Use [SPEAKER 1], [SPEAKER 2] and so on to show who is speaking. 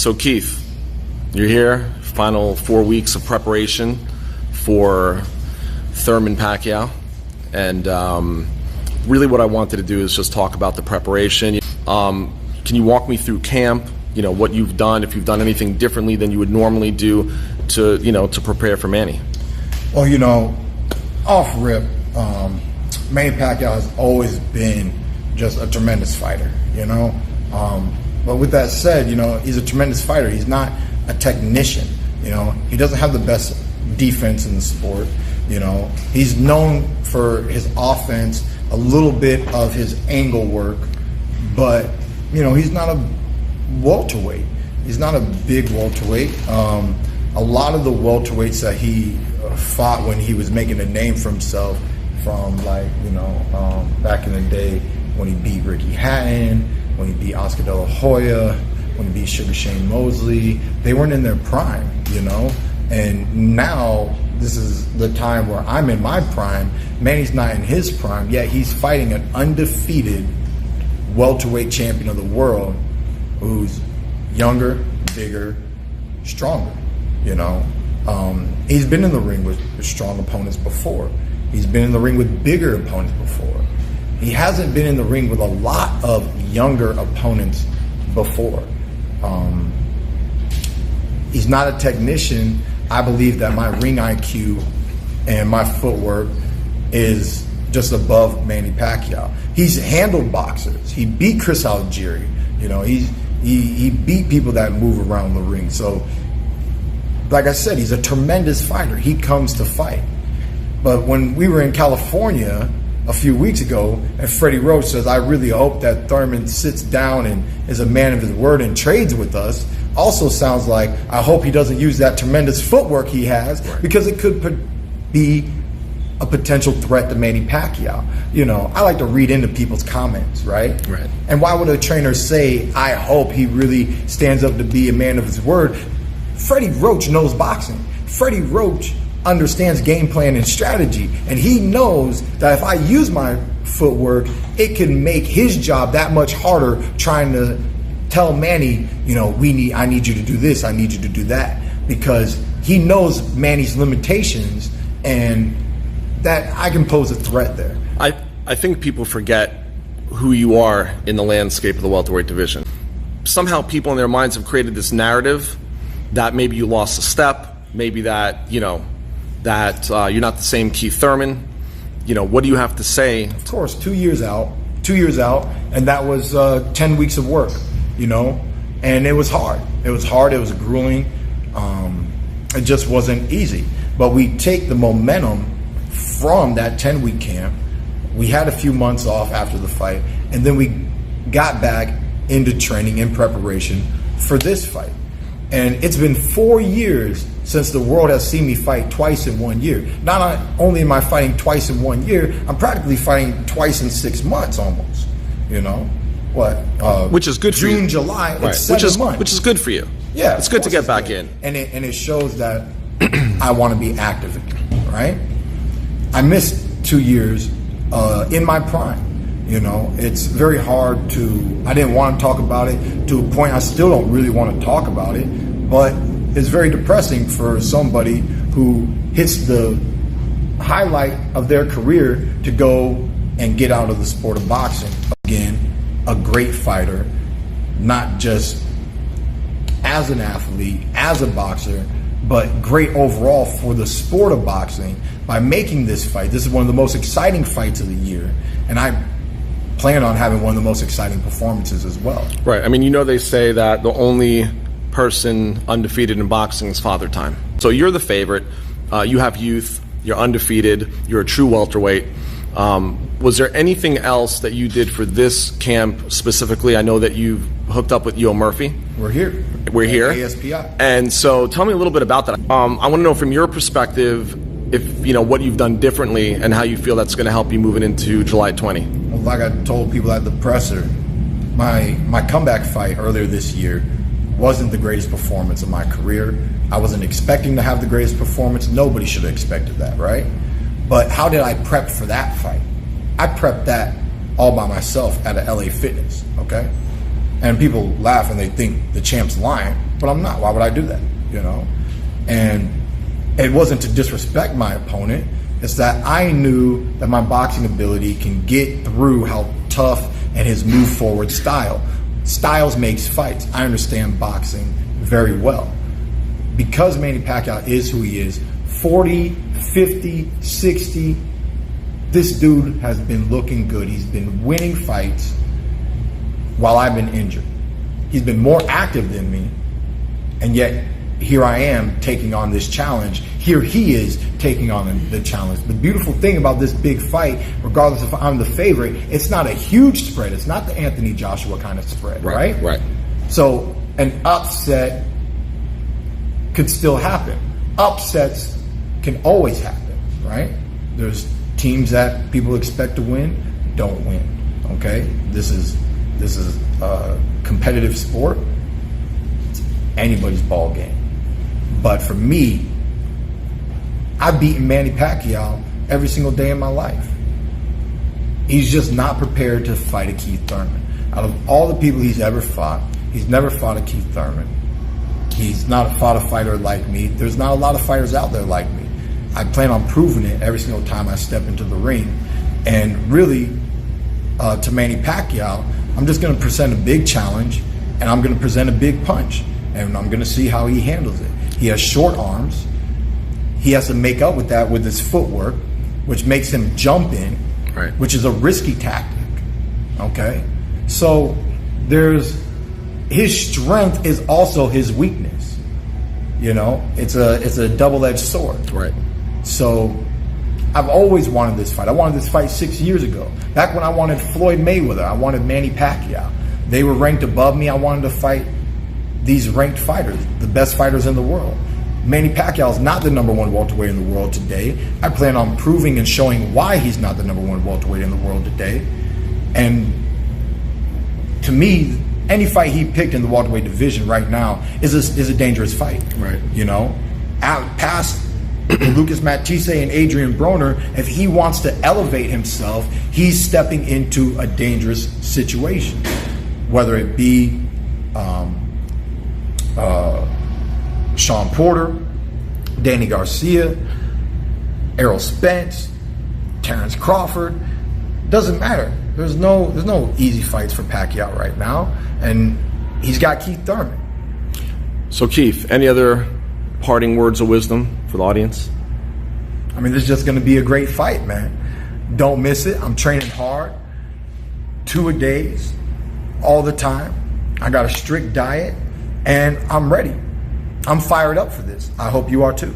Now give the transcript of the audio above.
[SPEAKER 1] So Keith, you're here, final 4 weeks of preparation for Thurman Pacquiao, and really what I wanted to do is just talk about the preparation. Can you walk me through camp, what you've done, if you've done anything differently than you would normally do to prepare for Manny?
[SPEAKER 2] Well, off rip, Manny Pacquiao has always been just a tremendous fighter, But with that said, he's a tremendous fighter. He's not a technician, He doesn't have the best defense in the sport, He's known for his offense, a little bit of his angle work, but, he's not a welterweight. He's not a big welterweight. A lot of the welterweights that he fought when he was making a name for himself from, back in the day when he beat Ricky Hatton, when he beat Oscar De La Hoya, when he beat Sugar Shane Mosley, they weren't in their prime, And now this is the time where I'm in my prime. Manny's not in his prime, yet he's fighting an undefeated welterweight champion of the world who's younger, bigger, stronger, He's been in the ring with strong opponents before. He's been in the ring with bigger opponents before. He hasn't been in the ring with a lot of younger opponents before. He's not a technician. I believe that my ring IQ and my footwork is just above Manny Pacquiao. He's handled boxers. He beat Chris Algieri. He beat people that move around the ring. So, like I said, he's a tremendous fighter. He comes to fight. But when we were in California a few weeks ago, and Freddie Roach says, I really hope that Thurman sits down and is a man of his word and trades with us, also sounds like, I hope he doesn't use that tremendous footwork he has, right, because it could be a potential threat to Manny Pacquiao. I like to read into people's comments, right?
[SPEAKER 1] Right.
[SPEAKER 2] And why would a trainer say, I hope he really stands up to be a man of his word? Freddie Roach knows boxing. Freddie Roach understands game plan and strategy, and he knows that if I use my footwork, it can make his job that much harder trying to tell Manny, I need you to do this, I need you to do that, because he knows Manny's limitations and that I can pose a threat there.
[SPEAKER 1] I think people forget who you are in the landscape of the welterweight division. Somehow people in their minds have created this narrative that maybe you lost a step, maybe that, you're not the same Keith Thurman. What do you have to say?
[SPEAKER 2] Of course, 2 years out, and that was 10 weeks of work, and it was hard. It was grueling. It just wasn't easy. But we take the momentum from that 10-week camp. We had a few months off after the fight, and then we got back into training in preparation for this fight. And it's been 4 years since the world has seen me fight twice in 1 year. Not only am I fighting twice in 1 year, I'm practically fighting twice in 6 months almost.
[SPEAKER 1] Which is good for you.
[SPEAKER 2] June, July,
[SPEAKER 1] right.
[SPEAKER 2] It's 7 months.
[SPEAKER 1] Which is good for you.
[SPEAKER 2] Yeah.
[SPEAKER 1] It's good to get back in.
[SPEAKER 2] And it shows that I want to be active again, right? I missed 2 years in my prime. It's very hard I didn't want to talk about it, to a point I still don't really want to talk about it, but it's very depressing for somebody who hits the highlight of their career to go and get out of the sport of boxing. Again, a great fighter, not just as an athlete, as a boxer, but great overall for the sport of boxing by making this fight. This is one of the most exciting fights of the year, and I plan on having one of the most exciting performances as well.
[SPEAKER 1] Right. They say that the only person undefeated in boxing is Father Time. So you're the favorite. You have youth. You're undefeated. You're a true welterweight. Was there anything else that you did for this camp specifically? I know that you've hooked up with Yo Murphy.
[SPEAKER 2] We're here. ASPI.
[SPEAKER 1] And so tell me a little bit about that. I want to know from your perspective, what you've done differently and how you feel that's going to help you moving into July 20.
[SPEAKER 2] Well, like I told people at the presser, my comeback fight earlier this year wasn't the greatest performance of my career. I wasn't expecting to have the greatest performance. Nobody should have expected that, right? But how did I prep for that fight? I prepped that all by myself at a LA Fitness, okay? And people laugh and they think the champ's lying, but I'm not. Why would I do that? You know? And it wasn't to disrespect my opponent. It's that I knew that my boxing ability can get through how tough and his move forward style. Styles makes fights. I understand boxing very well. Because Manny Pacquiao is who he is, 40, 50, 60, this dude has been looking good. He's been winning fights while I've been injured. He's been more active than me, and yet here I am taking on this challenge. Here he is taking on the challenge. The beautiful thing about this big fight, regardless if I'm the favorite, it's not a huge spread. It's not the Anthony Joshua kind of spread, right?
[SPEAKER 1] Right.
[SPEAKER 2] So an upset could still happen. Upsets can always happen, right? There's teams that people expect to win, don't win, okay? This is a competitive sport. It's anybody's ball game. But for me, I've beaten Manny Pacquiao every single day in my life. He's just not prepared to fight a Keith Thurman. Out of all the people he's ever fought, he's never fought a Keith Thurman. He's not fought a fighter like me. There's not a lot of fighters out there like me. I plan on proving it every single time I step into the ring. And really, to Manny Pacquiao, I'm just going to present a big challenge, and I'm going to present a big punch, and I'm going to see how he handles it. He has short arms. He has to make up with that with his footwork, which makes him jump in,
[SPEAKER 1] right,
[SPEAKER 2] which is a risky tactic. Okay? So there's his strength is also his weakness. You know, it's a double-edged sword.
[SPEAKER 1] Right.
[SPEAKER 2] So I've always wanted this fight. I wanted this fight 6 years ago. Back when I wanted Floyd Mayweather, I wanted Manny Pacquiao. They were ranked above me. I wanted to fight these ranked fighters, the best fighters in the world. Manny Pacquiao is not the number one welterweight in the world today. I plan on proving and showing why he's not the number one welterweight in the world today. And to me, any fight he picked in the welterweight division right now is a dangerous fight.
[SPEAKER 1] Right.
[SPEAKER 2] You know, past Lucas Matisse and Adrian Broner, if he wants to elevate himself, he's stepping into a dangerous situation. Whether it be Sean Porter, Danny Garcia, Errol Spence, Terrence Crawford, doesn't matter. There's no easy fights for Pacquiao right now, and he's got Keith Thurman.
[SPEAKER 1] So Keith, any other parting words of wisdom for the audience?
[SPEAKER 2] I mean, this is just going to be a great fight, man. Don't miss it. I'm training hard, 2-a-days, all the time. I got a strict diet, and I'm ready. I'm fired up for this. I hope you are too.